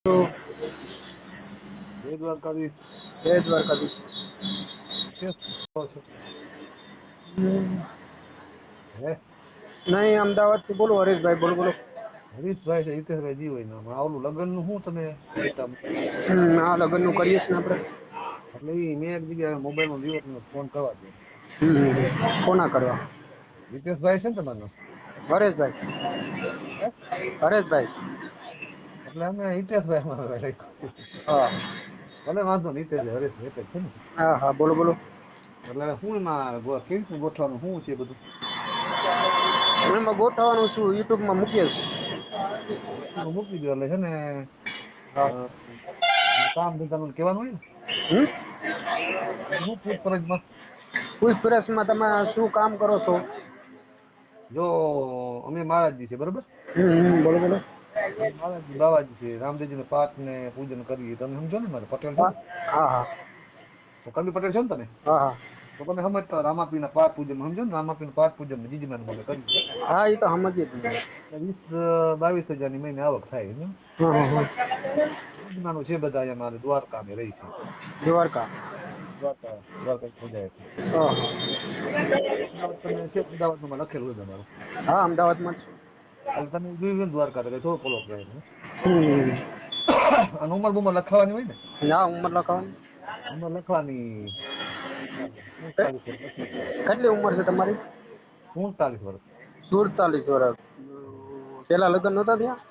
તો જય દ્વારકાધીશ. જય દ્વારકાધીશ. કેમ છો? હે નહીં, અમદાવાદથી બોલો. હરેશભાઈ બોલો બોલો. હરીશભાઈ છે, હિતેશભાઈ જી હોય ને આવલું લગ્નનું શું તમે કહેતા? આ લગ્નનું કરીએ છીએ ને આપણે. એટલે મેં એક જગ્યાએ મોબાઈલમાં વિવો તમને ફોન કરવા દો. કોના કરવા? હિતેશભાઈ છે ને તમારું? હરેશભાઈ. હે હરેશભાઈ. એટલે અમે હિતેશભાઈ અમારા રાખ્યું. હા ભલે વાંધો નહીં, હિતેશભાઈ હરેશભાઈ એક જ છે ને. હા હા બોલો બોલો. એટલે શું એમાં કેવી રીતનું ગોઠવાનું શું છે બધું? એમાં ગોઠવવાનું છું, યુટ્યુબમાં મૂકીએ છીએ. યુટ્યુબમાં મૂકી દો એટલે છે ને હા. કામ ધંધાનું કહેવાનું હોય ને શું પૂછપરછમાં. પૂછપરછમાં તમે શું કામ કરો છો? જો અમે મહારાજજી છે બરોબર. બોલો બોલો. મહારાજજી બાવાજી છે, રામદેવજીનો પાઠ ને પૂજન કરીએ. તમે સમજો ને, મારે પટેલ છો હા ને, હા હા તો કબી પટેલ છો ને તમે, હા હા તો તમે સમજતા રામાપીના પાઠ પૂજન સમજો ને, રામાપીના પાઠ પૂજન જીજીમાન બોલે કરીએ. હા, એ તો સમજીએ જ. 20-22 હજારની મહિને આવક થાય ને. હા હા હા. જીજીમાનું છે બધા અહીંયા મારે દ્વારકા અમે રહી છે. દ્વારકા. દ્વારકા મજા છે. હા અમદાવાદ તમે છે, અમદાવાદમાં લખેલું હોય તમારું. હા, અમદાવાદમાં જ. એટલે તમે જોયું ને દ્વારકા તો થોડો પોલો રહે છે. હમ. અને ઉંમર બુમર લખાવાની હોય ને. ના, ઉંમર લખાવાની. ઉંમર લખવાની 47 વર્ષ લખી. કેટલી ઉંમર છે તમારી? 47 વર્ષ. 47 વર્ષ. પેલા લગ્ન નહોતા ત્યાં?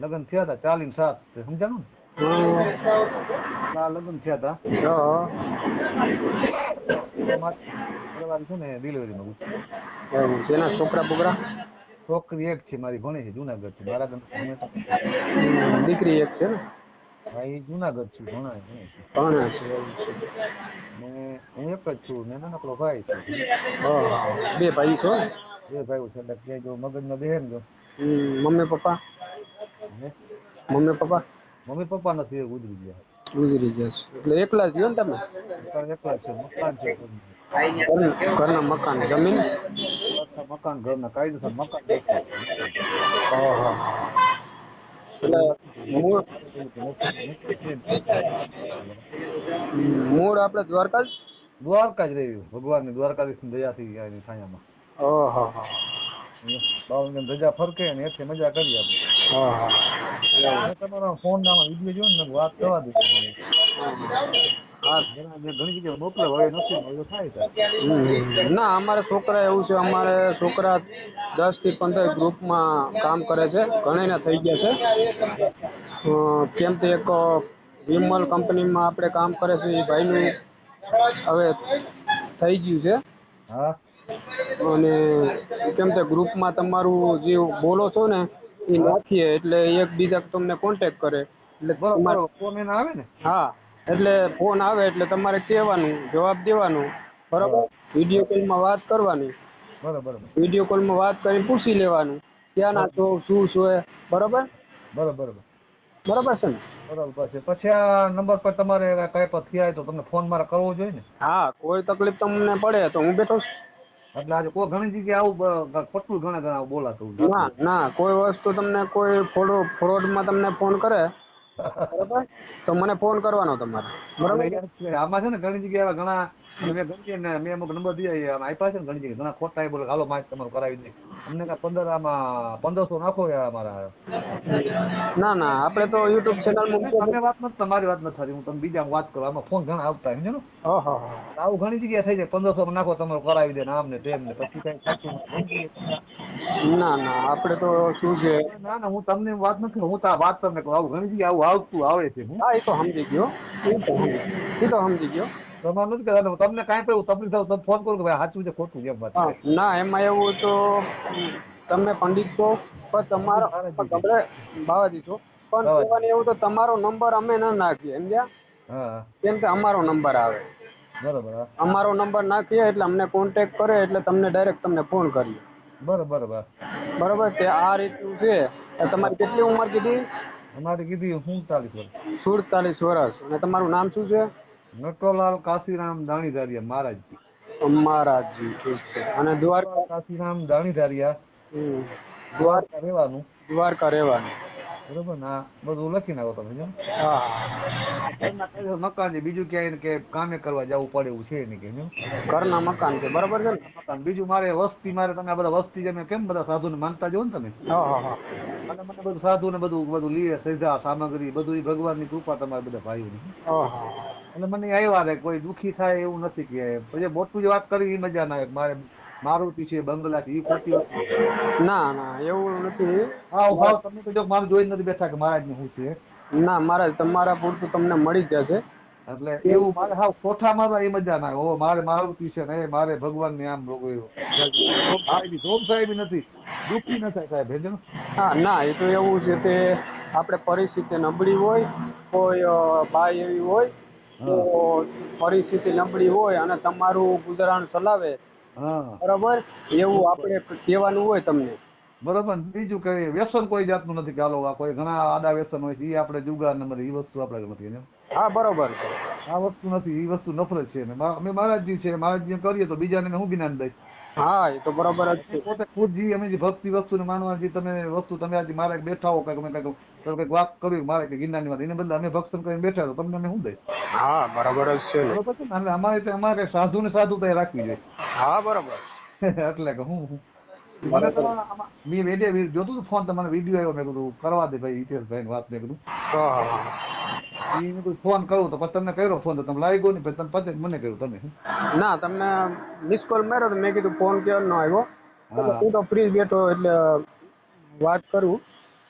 લગ્ન થયા હતા 47 સમજાણું ને. આ લગ્ન થયા હતા પરિવાર છે ને ડિલિવરીમાં ગુજરી. એવું છે ને? છોકરા બોકરા? છોકરી એક છે મારી, ભણે છે જુનાગઢ છે. મારા ઘર દીકરી એક છે ને? હા, એ જુનાગઢ છું, ભણે છે. ભણે છે. એવું છે. ને હું એક જ છું ને નાનકડો ભાઈ છે. બે ભાઈ છો ને? બે ભાઈઓ છે એટલે કે જો મગજમાં બેહે ને જો. Mummy papa? હે મમ્મી પપ્પા મમ્મી પપ્પા નથી, એ ગુજરી ગયા. ગુજરી જશે એટલે એકલા જ રહ્યો ને તમે? એકલા છે. મકાન છે ઘરના મકાન જમીન? મકાન ઘરના કાયદેસર મકાન દોસ્તો છે. એટલે મૂળ આપણે દ્વારકા જ? દ્વારકા જ રહ્યું ભગવાનની દ્વારકાધીશની દયાથી એની છાયામાં. ઓહો. બાવન ધજા ફરકે ને એથી મજા કરી આપણે. મેં તમારા ફોન ના વિડીયો જોયો ને વાત કરવા દીધી. મેં ઘણી જગ્યાએ મોકલે હવે નથી મળ્યો થાય છે. ના, અમારા છોકરા એવું છે. અમારે છોકરા 10 થી 15 ગ્રુપમાં કામ કરે છે. ઘણાના થઈ ગયા છે. કેમ કે એક વિમલ કંપનીમાં આપણે કામ કરે છે, એ ભાઈનું હવે થઈ ગયું છે. હા. અને કેમ કે ગ્રુપમાં તમારું જે બોલો છો ને એ નાખીએ એટલે એકબીજા તમને કોન્ટેક્ટ કરે એટલે બરોબર ફોન એને આવે ને. હા, એટલે ફોન આવે એટલે તમારે કહેવાનું, જવાબ દેવાનું. બરાબર. વિડીયો કોલમાં વાત કરવાની. બરોબર. વિડીયો કોલમાં વાત કરીને પૂછી લેવાનું ક્યાંના છો, શું છે. બરાબર બરોબર બરાબર છે ને? બરોબર છે. પછી આ નંબર પર તમારે કઈ પર થયા તો તમને ફોન મારે કરવો જોઈએ ને? હા, કોઈ તકલીફ તમને પડે તો હું બેઠો છું. એટલે આજે કોઈ ઘણી જગ્યાએ આવું પટલું ઘણા બોલાતું. ના, કોઈ વસ્તુ તમને કોઈ ફ્રોડમાં તમને ફોન કરે બરાબર તો મને ફોન કરવાનો તમારે. બરાબર. આમાં છે ને ઘણી જગ્યાએ ઘણા મેં અમુક નંબર દીધા આપ્યા છે ને ઘણી જગ્યાએ ઘણા ખોટા બોલે હાલો માહિતી તમારું કરાવી દે. અમને કાંઈ 1500 નાખો અમારા. ના, આપણે તો યુટ્યુબ ચેનલ તમે વાત નથી, તમારી વાત નથી થતી. હું તમે બીજા વાત કરું. આમાં ફોન ઘણા આવતા સમજો ને. આવું ઘણી જગ્યાએ થઈ જાય 1500 નાખો તમારું કરાવી દે ને આમ ને તેમ ને પછી કઈ સાચું ના, આપણે તો શું છે. ના હું તમને વાત નથી, હું તો વાત તમને કહું. આવું ઘણી જગ્યાએ આવું આવતું આવે છે. હા, એ તો સમજી ગયો. સમજી ગયો. તમારે નથી કહેવાનું. તમને કાંઈ પણ તકલીફ થાય તમે ફોન કરો કે ભાઈ સાચું છે ખોટું છે એમ વાત. ના, એમાં એવું તો તમે પંડિત છો પણ તમારો બાવાજી છો પણ કહેવાનું એવું તો તમારો નંબર અમે ન નાખીએ સમજ્યા? હા. કેમ કે અમારો નંબર આવે. બરોબર. અમારો નંબર નાખીએ એટલે અમને કોન્ટેક્ટ કરે એટલે તમને ડાયરેક્ટ તમને ફોન કરીએ. બરોબર છે. આ રીતનું છે. તમારી કેટલી ઉંમર કીધી? અમારી કીધી 47 વર્ષ. 47 વર્ષ. અને તમારું નામ શું છે? નટોલાલ કાશીરામ દાણીધારિયા મહારાજજી. મહારાજજી. ઠીક છે. અને દ્વારકા? કાશીરામ દાણીધારિયા. દ્વારકા રહેવાનું. દ્વારકા રહેવાનું. બરોબર ને આ બધું લખી નાખો તમે જો હા ઘરના કઈ મકાન છે બીજું ક્યાંય કે કામે કરવા જવું પડે એવું છે નહીં કે જો ઘરના મકાન છે બરાબર છે ને? મકાન બીજું મારે વસ્તી મારે તમે આ બધા વસ્તી તમે કેમ બધા સાધુને માનતા જો ને તમે હા હા હા અને મને બધું સાધુ ને બધું લીએ સજા સામગ્રી બધું ઈ ભગવાનની કૃપા તમારા બધા ભાઈઓની હા એટલે મને આવ્યા રે કોઈ દુઃખી થાય એવું નથી કે પછી મોટું જે વાત કરી એ મજા ના આવે મારે મારુતિ છે બંગલા છે એ ખોટી વાત ના ના એવું નથી. હાવ ભાવ તમે તો જો મારું જોઈ નથી બેઠા કે મહારાજ ને શું છે ના મહારાજ તમારા પૂરતું તમને મળી જશે. એટલે એવું મારે હાવ કોઠા મારવા એ મજા ના આવે ઓ મારે મારુતિ છે ને મારે ભગવાન ને આમ જોબ સાહેબ નથી દુઃખી ન થાય સાહેબ સમજો હા ના એ તો એવું છે તે આપણે પરિસ્થિતિ નબળી હોય કોઈ બાઈ એવી હોય તો હા પરિસ્થિતિ નબળી હોય અને તમારું ગુજરાન ચલાવે હા બરાબર એવું આપણે કહેવાનું હોય તમને. બરોબર બીજું કઈ વ્યસન કોઈ જાતનું નથી કે હાલો આ કોઈ ઘણા આડા વ્યસન હોય છે એ આપણે જુગાર નંબર એ વસ્તુ આપણે નથી ને હા બરોબર છે. આ વસ્તુ નથી એ વસ્તુ નફરત છે ને અમે મહારાજજી છે મહારાજજી કરીએ તો બીજાને હું જ્ઞાન દઈશ હા એ તો બરોબર જ છે. પોતે ખુદ જી અમે જે ભક્તિ વસ્તુને માનવા જે તમે વસ્તુ તમે આજે મારે બેઠા હો કઈક અમે કઈક વાત કરવી મારે કે ગિરનારની વાત એને બદલે અમે ભક્ષણ કરીને બેઠા તો તમને અમે શું દઈશ હા બરાબર જ છે ને. બરોબર છે ને એટલે અમારે સાધુ ને સાધુતા રાખવી જોઈએ હા બરોબર. એટલે કે હું મને તો મેં વિડીયો જોતું હતું ફોન તમારો વિડીયો આવ્યો મેં કીધું કરવા દે ભાઈ હિતેશભાઈ વાત મેં કીધું હા હા મેં કીધું ફોન કરું તો પછી તમને કર્યો ફોન તો તમે લાગ્યો નહીં પછી તમે પછી મને કર્યું તમે ના તમને મિસ કોલ માર્યો તો મેં કીધું ફોન કેમ નો આવ્યો એટલે હા હું તો ફ્રી બેઠો એટલે વાત કરું.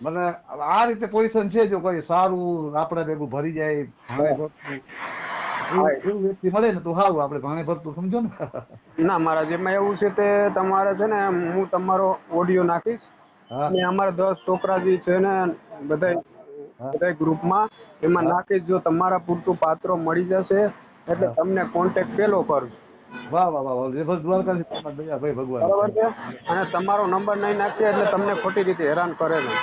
મને આ રીતે પોઝિશન છે જો કોઈ સારું આપણે ભેગું ભરી જાય ભાણે ભરતું એવું વ્યક્તિ મળે ને તો સારું આપણે ભાણે ભરતું સમજો ને ના મારા જેમાં એવું છે તે તમારે છે ને હું તમારો ઓડિયો નાખીશ હા અને અમારા 10 છોકરા જે છે ને બધા હા બધા ગ્રુપમાં એમાં હા નાખીશ જો તમારા પૂરતું પાત્રો મળી જશે એટલે હા તમને કોન્ટેક્ટ પેલો કરું. વાહ વાહ વાહ વાહ બસ દ્વારકાથી તમારા દયા ભાઈ ભગવાન બરોબર છે અને તમારો નંબર નહીં નાખીએ એટલે તમને ખોટી રીતે હેરાન કરે નહીં.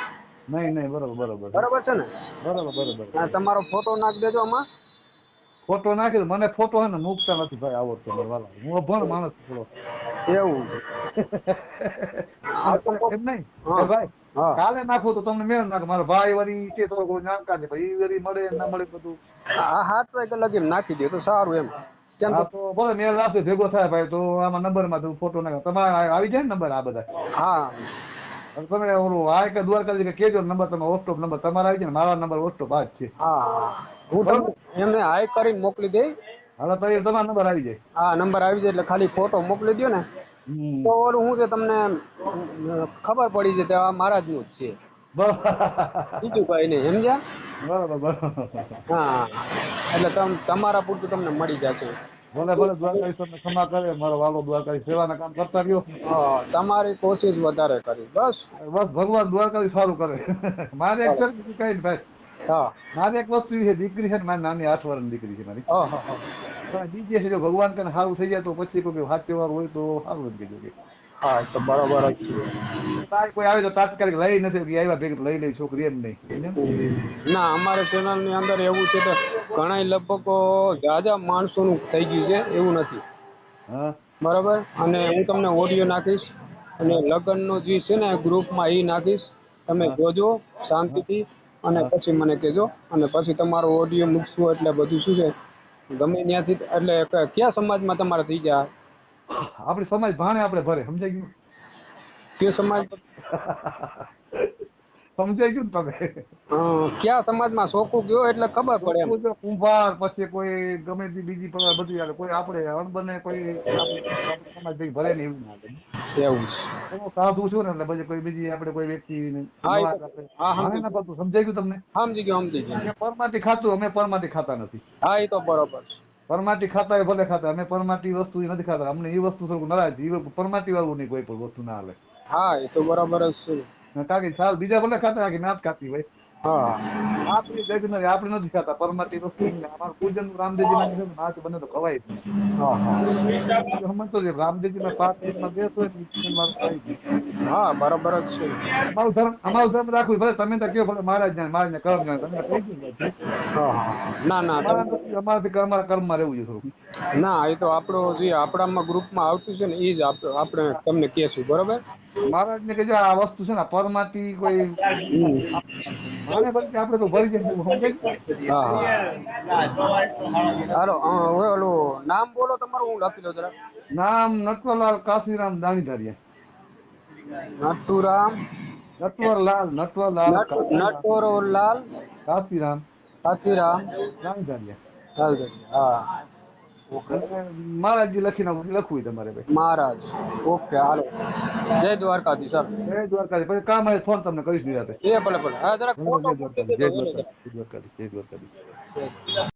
નહીં નહીં બરોબર બરોબર બરાબર છે ને બરોબર બરોબર અને બરોબર તમારો ફોટો નાખી દેજો આમાં. ફોટો નાખી દો મને ફોટો હે ને મૂકતા નથી ભાઈ આવડતો મારે વાલા હું અભણ માણસ છું થોડો એવું છે. હા તો એમ નહીં હા એ ભાઈ હા કાલે નાખું તો તમને મેળ નાખે મારો ભાઈ વળી છે તો કોઈ જાણકાર છે ભાઈ એ વળી મળે ના મળે બધું હા 7 વાગે લગીને નાખી દે તો સારું એમ. કેમ હા કે તો ભલે મેળ રાખશે ભેગો થાય ભાઈ તો આમાં નંબરમાં તું ફોટો નાખ તમારે આવી જાય ને નંબર આ બધા હા હવે તમે ઓલું આ કે દ્વારકા કે કેજો નંબર તમે વોટ્સઅપ નંબર તમારા આવી જાય ને મારા નંબર વોટ્સઅપ આ જ છે હા હું તમને એમને હાઈ કરીને મોકલી દઈ. હવે તો એ તમારો નંબર આવી જાય હા નંબર આવી જાય એટલે ખાલી ફોટો મોકલી દો ને હમ તો ઓલું શું છે તમને ખબર પડી જાય કે આ મહારાજનું જ છે બીજું કઈ નહીં સમજ્યા. બરોબર બરોબર હા એટલે તમારા પૂરતું તમને મળી જશે. ભલે ભલે દ્વારકાધીશ તમને ક્ષમા કરે મારો વાલો દ્વારકાધીશ સેવાના કામ કરતા રહ્યો તમારી કોશિશ વધારે કરી બસ. બસ ભગવાન દ્વારકાધીશ સારું કરે મારે એક છે બીજું કઈ નહીં ભાઈ હા મારી એક વસ્તુ એ છે દીકરી છે ને મારી નાની 8 વર્ષની દીકરી છે મારી હા હા પણ બીજી છે જો ભગવાન કને સારું થઈ જાય તો પછી કોઈ સાચો વાર હોય તો સારું જ કીધું કે હા એ તો બરાબર જ છે. તારી કોઈ આવે તો તાત્કાલિક લઈ નથી કે આવ્યા ભેગી લઈ લઈ છોકરી એમ નહીં ના અમારે ચેનલની અંદર એવું છે કે ઘણા લગભગ ઝાઝા માણસોનું થઈ ગયું છે એવું નથી હા બરાબર. અને હું તમને ઓડિયો નાખીશ અને હા લગ્નનો જે છે ને ગ્રુપમાં એ નાખીશ તમે હા જોજો હા શાંતિથી અને હા પછી મને કહેજો અને પછી તમારો ઓડિયો મૂકશું એટલે બધું શું છે ગમે ત્યાંથી એટલે કયા સમાજમાં તમારે થઈ જાય આપણી સમાજ ભાણે આપણે ભરે સમજાઈ ગયું તે સમાજ સમજાઈ ગયું ને તમે કયા સમાજમાં સોખું ગયો એટલે ખબર પડે એમ. કોઈ જો કુંભાર પછી કોઈ ગમે તે બીજી પ્રકાર બધી હાલે કોઈ આપણે અણબને કોઈ આપણે સમાજ ભેગી ભરે ને એવું ના હાલે એવું હું સાધુ છું ને એટલે પછી કોઈ બીજી આપણે કોઈ વ્યક્તિ હા એ નવા તો આપણે હા ભાણે સમજી ના પડતું સમજાઈ ગયું તમને સમજી ગયો સમજી ગયો. અમે પરમાટી ખાતું અમે પરમાટી ખાતા નથી હા એ તો બરોબર છે. પરમાટી ખાતા હોય ભલે ખાતા અમે પરમાટી વસ્તુ નથી ખાતા અમને એ વસ્તુ થોડું નારાજ પરમાટી વાળું નહીં કોઈ પણ વસ્તુ ના હાલે હા એ તો બરાબર જ છે. કારણ કે સાલ બીજા ભલે ખાતા કે ના જ ખાતી હોય હા આપણી જગ આપણે નથી ખાતા પરમાટી વસ્તુ અમારું પૂજન રામદેવજી ના નાચ બને તો ખવાય જ નહીં હા સમજતો છે રામદેવજી ના 5 મિનિટમાં બેસ હોય ને પૂજન મારું થાય જ નહીં હા બરાબર જ છે. અમારું ધર્મ રાખવું ભલે તમે તો કયો ભલે મહારાજ ને કર્મ જાણે તમને કહી દીધું છે હા ના ના અમારાથી અમારા કર્મમાં રહેવું છે થોડું ના એ તો આપણો જે આપણામાં ગ્રુપમાં આવતું છે ને એ જ આપણે તમને કહેશું બરોબર. મહારાજ ને કે આ વસ્તુ છે ને પરમાટી કોઈ આને બદલે આપણે તો ભરી જઈએ સમજાય. હા હા હાલો હવે ઓલું નામ બોલો તમારું, હું લખી દઉં જરા. નામ નટવરલાલ કાશીરામ દાણીધારિયા. નટુરામ નટવરલાલ નટવરલાલ કાશીરામ કાશીરામ દાણીધારિયા. હા ઓકે. અને મહારાજજી લખીને લખવું તમારે ભાઈ. મહારાજ ઓકે હાલો. જય દ્વારકાધીશ સર. જય દ્વારકાધીશ. પછી કામ આવે ફોન તમને કરીશ નિરાંતે. એ ભલે ભલે હા જરાક જય ફોટો દ્વારકાધીશ. જય દ્વારકાધીશ. જય દ્વારકાધીશ. જય દ્વારકાધીશ.